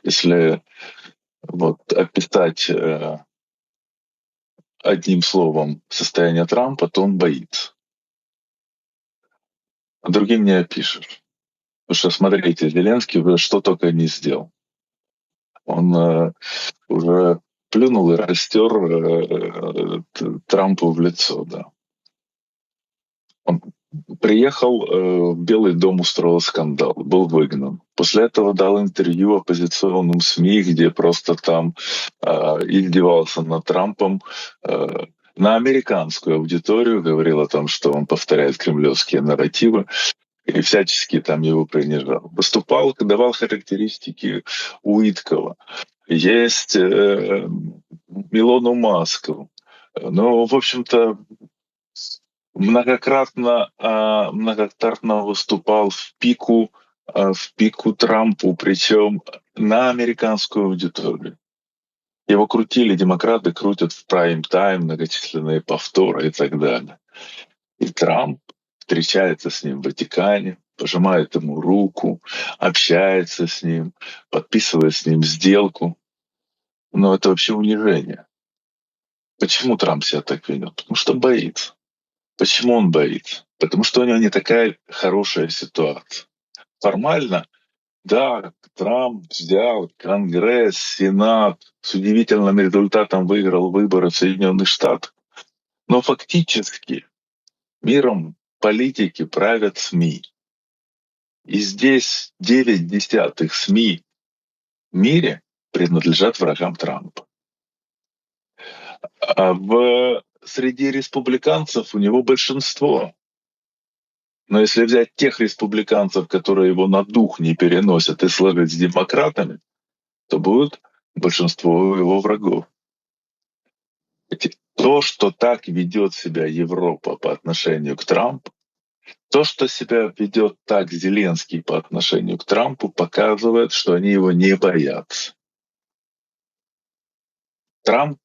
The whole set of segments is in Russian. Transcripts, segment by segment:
если вот описать одним словом состояние Трампа, то он боится. А другим не опишешь. Потому что, смотрите, Зеленский уже что только не сделал. Он уже плюнул и растер Трампу в лицо, да. Он приехал в Белый дом, устроил скандал, был выгнан. После этого дал интервью оппозиционным СМИ, где просто там издевался над Трампом, на американскую аудиторию, говорил о том, что он повторяет кремлевские нарративы и всячески там его принижал. Выступал, давал характеристики Уиткова. Есть Илону Маску. Ну, в общем-то, многократно выступал в пику Трампу, причем на американскую аудиторию. Его крутили, демократы крутят в прайм-тайм, многочисленные повторы и так далее. И Трамп встречается с ним в Ватикане, пожимает ему руку, общается с ним, подписывает с ним сделку. Но это вообще унижение. Почему Трамп себя так ведет? Потому что боится. Почему он боится? Потому что у него не такая хорошая ситуация. Формально, да, Трамп взял Конгресс, Сенат, с удивительным результатом выиграл выборы в Соединенных Штатах. Но фактически миром политики правят СМИ. И здесь 9/10 СМИ в мире принадлежат врагам Трампа. А среди республиканцев у него большинство. Но если взять тех республиканцев, которые его на дух не переносят, и сложить с демократами, то будет большинство его врагов. То, что так ведет себя Европа по отношению к Трампу, то, что себя ведет так Зеленский по отношению к Трампу, показывает, что они его не боятся. Трамп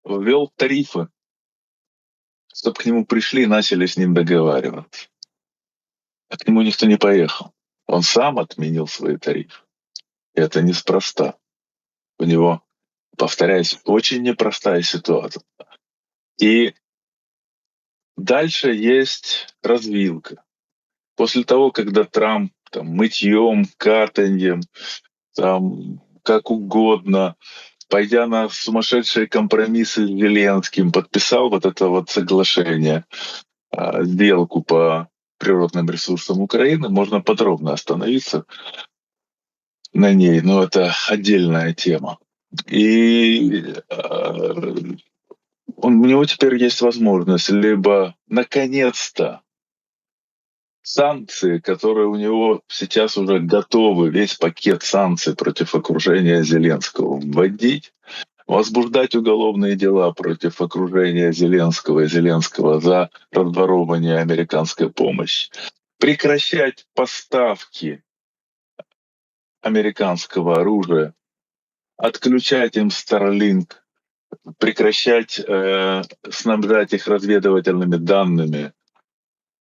ввел тарифы, чтобы к нему пришли и начали с ним договариваться. А к нему никто не поехал. Он сам отменил свои тарифы. И это неспроста. У него, повторяюсь, очень непростая ситуация. И дальше есть развилка. После того, когда Трамп там, мытьем, катаньем, там, как угодно, пойдя на сумасшедшие компромиссы с Зеленским, подписал вот это вот соглашение, сделку по природным ресурсам Украины, можно подробно остановиться на ней, но это отдельная тема. И у него теперь есть возможность либо наконец-то санкции, которые у него сейчас уже готовы, весь пакет санкций против окружения Зеленского вводить, возбуждать уголовные дела против окружения Зеленского и Зеленского за разворовывание американской помощи, прекращать поставки американского оружия, отключать им Starlink, прекращать снабжать их разведывательными данными,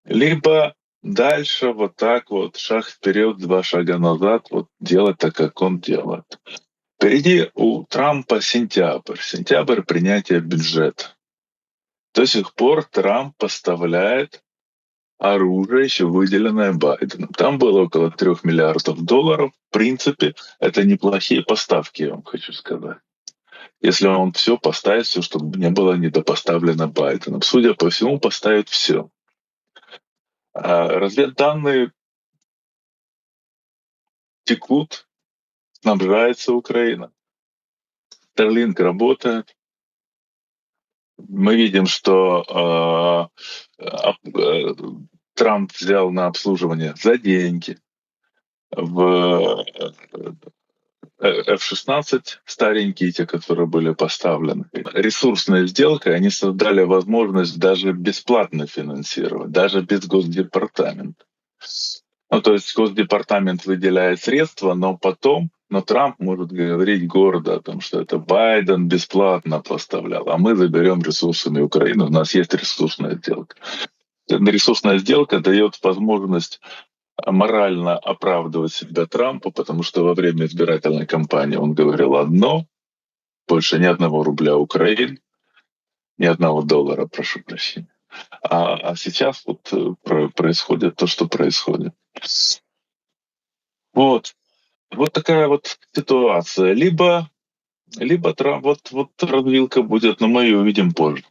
либо дальше вот так вот, шаг вперед, два шага назад, вот делать так, как он делает. Впереди у Трампа сентябрь. Сентябрь принятия бюджета. До сих пор Трамп поставляет оружие, еще выделенное Байденом. Там было около $3 миллиардов. В принципе, это неплохие поставки, я вам хочу сказать. Если он все поставит, все, чтобы не было недопоставлено Байденом. Судя по всему, поставит все. А разведданные текут, снабжается Украина. Starlink работает. Мы видим, что Трамп взял на обслуживание за деньги в F-16 старенькие, те, которые были поставлены. Ресурсная сделка, они создали возможность даже бесплатно финансировать, даже без Госдепартамента. Ну, то есть Госдепартамент выделяет средства, но Трамп может говорить гордо о том, что это Байден бесплатно поставлял, а мы заберем ресурсами Украины, у нас есть ресурсная сделка. Ресурсная сделка дает возможность морально оправдывать себя Трампу, потому что во время избирательной кампании он говорил одно, больше ни одного рубля Украины, ни одного доллара, прошу прощения. А сейчас вот происходит то, что происходит. Вот. Вот такая вот ситуация. Либо Трамп, вот развилка будет, но мы ее увидим позже.